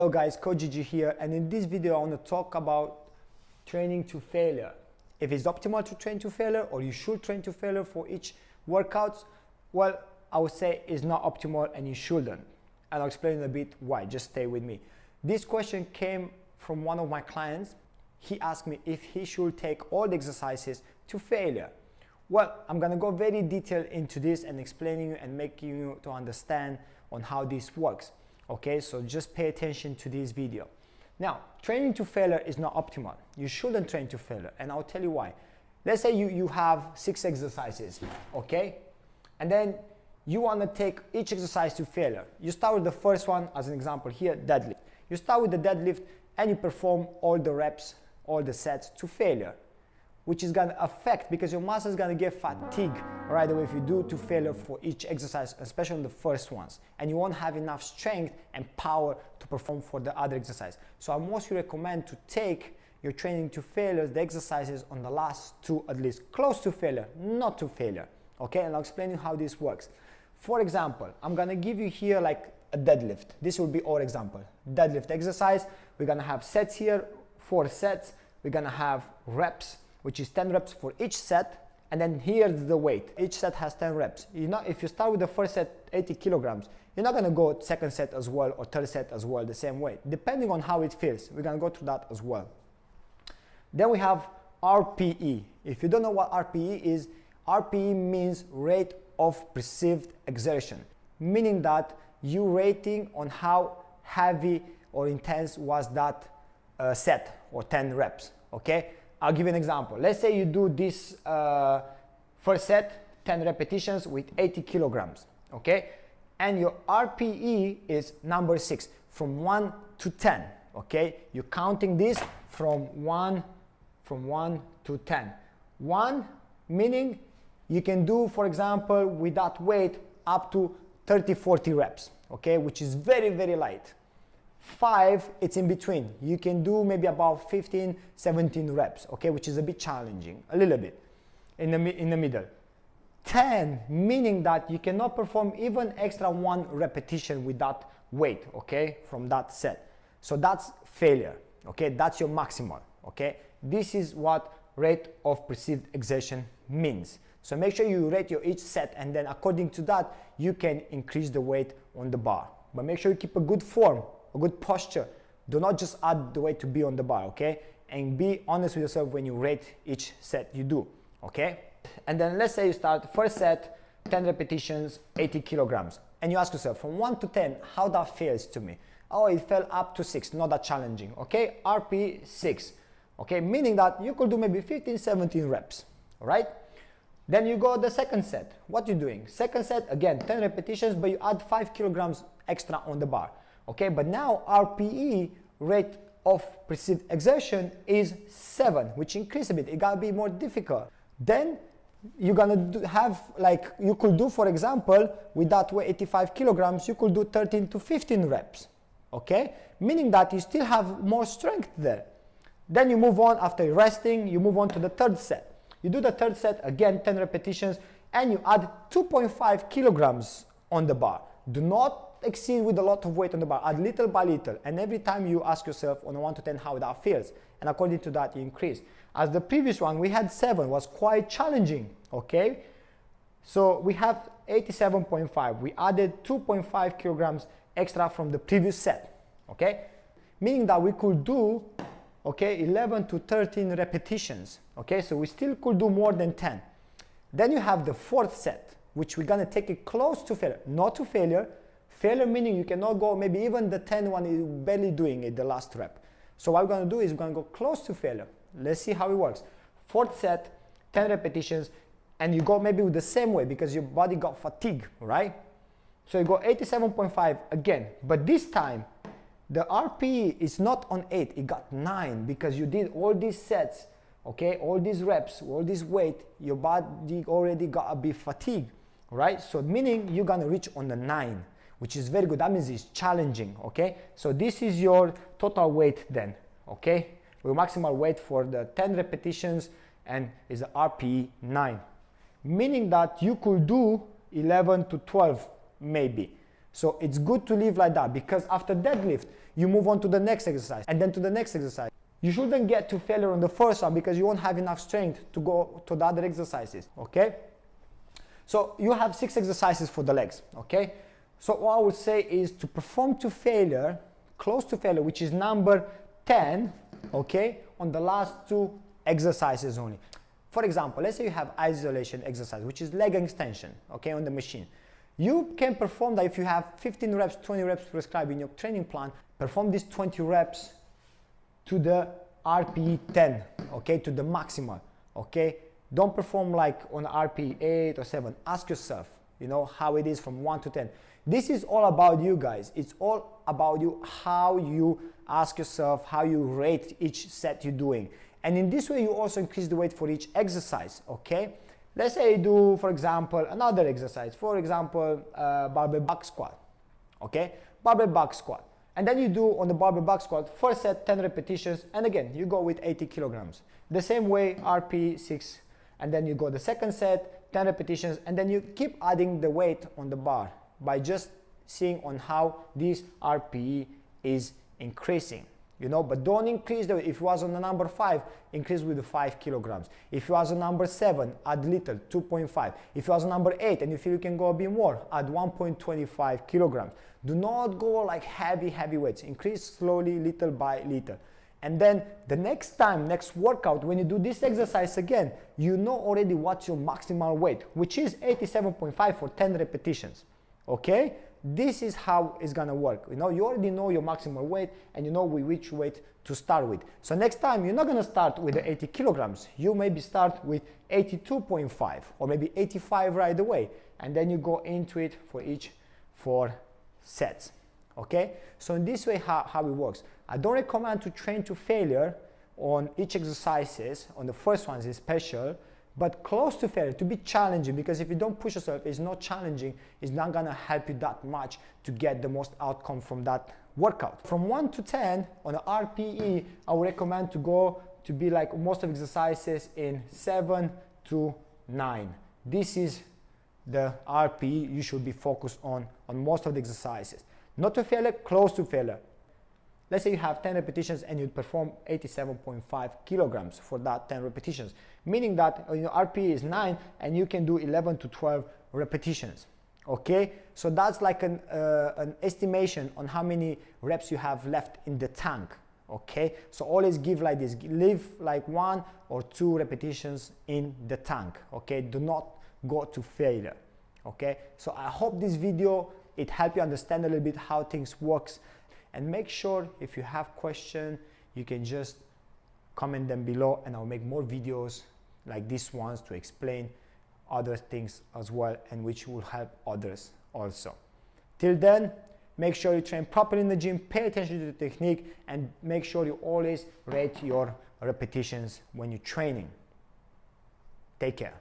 Hello guys, Coach Gigi here, and in this video I want to talk about training to failure. If it's optimal to train to failure or you should train to failure for each workout, well, I would say it's not optimal and you shouldn't. And I'll explain a bit why, just stay with me. This question came from one of my clients. He asked me if he should take all the exercises to failure. Well, I'm gonna go very detailed into this and explaining you and making you to understand on how this works. Okay, so just pay attention to this video. Now, training to failure is not optimal. You shouldn't train to failure, and I'll tell you why. Let's say you have 6 exercises, okay? And then you want to take each exercise to failure. You start with the first one, as an example here, deadlift. You start with the deadlift and you perform all the reps, all the sets to failure, which is going to affect, because your muscle is going to get fatigued right away if you do to failure for each exercise, especially the first ones, and you won't have enough strength and power to perform for the other exercise. So I mostly recommend to take your training to failure, the exercises on the last 2 at least, close to failure, not to failure. Okay, and I'll explain you how this works. For example, I'm gonna give you here like a deadlift. This will be our example. Deadlift exercise, we're gonna have sets here, 4 sets. We're gonna have reps, which is 10 reps for each set, and then here's the weight. Each set has 10 reps. If you start with the first set 80 kilograms, you're not gonna go second set as well or third set as well the same weight, depending on how it feels. We're gonna go through that as well. Then we have RPE. If you don't know what RPE is, RPE means rate of perceived exertion, meaning that you rating on how heavy or intense was that set or 10 reps, okay? I'll give you an example. Let's say you do this first set, 10 repetitions with 80 kilograms, okay? And your RPE is number 6, from 1 to 10, okay? You're counting this from 1 to 10. 1 meaning you can do, for example, with that weight up to 30-40 reps, okay? Which is very, very light. 5, it's in between. You can do maybe about 15-17 reps, okay, which is a bit challenging, a little bit in the middle. 10, meaning that you cannot perform even extra 1 repetition with that weight, okay, from that set. So that's failure, okay, that's your maximal, okay. This is what rate of perceived exertion means. So make sure you rate your each set, and then according to that, you can increase the weight on the bar. But make sure you keep a good form, a good posture. Do not just add the weight to be on the bar, okay? And be honest with yourself when you rate each set you do, okay? And then let's say you start first set, 10 repetitions, 80 kilograms. And you ask yourself, from 1 to 10, how that feels to me? Oh, it fell up to 6, not that challenging, okay? RP 6, okay? Meaning that you could do maybe 15-17 reps, all right? Then you go the second set. What you doing? Second set, again, 10 repetitions, but you add 5 kilograms extra on the bar. Okay, but now RPE, rate of perceived exertion, is 7, which increase a bit. It gotta be more difficult. Then you're gonna have, like, you could do, for example, with that weight 85 kilograms, you could do 13 to 15 reps. Okay, meaning that you still have more strength there. Then you move on, after resting, you move on to the third set. You do the third set, again, 10 repetitions, and you add 2.5 kilograms on the bar. Do not exceed with a lot of weight on the bar, add little by little, and every time you ask yourself on a 1 to 10 how that feels, and according to that you increase. As the previous one, we had 7, was quite challenging, okay? So we have 87.5, we added 2.5 kilograms extra from the previous set, okay? Meaning that we could do, okay, 11 to 13 repetitions, okay? So we still could do more than 10. Then you have the fourth set, which we're gonna take it close to failure, not to failure. Failure meaning you cannot go, maybe even the 10 one is barely doing it, the last rep. So what we're gonna do is we're gonna go close to failure. Let's see how it works. Fourth set, 10 repetitions, and you go maybe with the same way because your body got fatigue, right? So you go 87.5 again, but this time the RPE is not on 8, it got 9 because you did all these sets, okay, all these reps, all this weight, your body already got a bit fatigued, right? So meaning you're gonna reach on the 9. Which is very good. That means it's challenging, okay? So this is your total weight then, okay? Your maximal weight for the 10 repetitions and is the RPE 9. Meaning that you could do 11 to 12 maybe. So it's good to live like that, because after deadlift, you move on to the next exercise and then to the next exercise. You shouldn't get to failure on the first one because you won't have enough strength to go to the other exercises, okay? So you have 6 exercises for the legs, okay? So what I would say is to perform to failure, close to failure, which is number 10, okay, on the last 2 exercises only. For example, let's say you have isolation exercise, which is leg extension, okay, on the machine. You can perform that if you have 15 reps, 20 reps prescribed in your training plan, perform these 20 reps to the RPE 10, okay, to the maximal, okay? Don't perform like on RPE 8 or 7. Ask yourself, you know, how it is from 1 to 10. This is all about you guys. It's all about you, how you ask yourself, how you rate each set you're doing. And in this way, you also increase the weight for each exercise, okay? Let's say you do, for example, another exercise. For example, barbell back squat, okay? Barbell back squat. And then you do on the barbell back squat, first set 10 repetitions, and again, you go with 80 kilograms. The same way, RPE 6, and then you go the second set, 10 repetitions, and then you keep adding the weight on the bar by just seeing on how this RPE is increasing. You know, but don't increase the weight. If you was on the number 5, increase with the 5 kilograms. If you was on number 7, add little, 2.5. If you was on number 8 and you feel you can go a bit more, add 1.25 kilograms. Do not go like heavy weights. Increase slowly, little by little. And then the next time, next workout, when you do this exercise again, you know already what's your maximal weight, which is 87.5 for 10 repetitions. Okay? This is how it's gonna work. You know, you already know your maximal weight and you know with which weight to start with. So next time you're not gonna start with the 80 kilograms. You maybe start with 82.5 or maybe 85 right away, and then you go into it for each 4 sets. Okay? So in this way, how it works. I don't recommend to train to failure on each exercises, on the first ones is special, but close to failure, to be challenging, because if you don't push yourself, it's not challenging, it's not gonna help you that much to get the most outcome from that workout. From 1 to 10 on the RPE, I would recommend to go to be like most of exercises in 7 to 9. This is the RPE you should be focused on most of the exercises. Not to failure, close to failure. Let's say you have 10 repetitions and you perform 87.5 kilograms for that 10 repetitions, meaning that RPE is 9 and you can do 11 to 12 repetitions. Okay, so that's like an estimation on how many reps you have left in the tank. Okay, so always give like this, leave like 1 or 2 repetitions in the tank. Okay, do not go to failure. Okay, so I hope this video it helped you understand a little bit how things works, and make sure if you have questions you can just comment them below, and I'll make more videos like these ones to explain other things as well, and which will help others also. Till then, make sure you train properly in the gym, pay attention to the technique, and make sure you always rate your repetitions when you're training. Take care.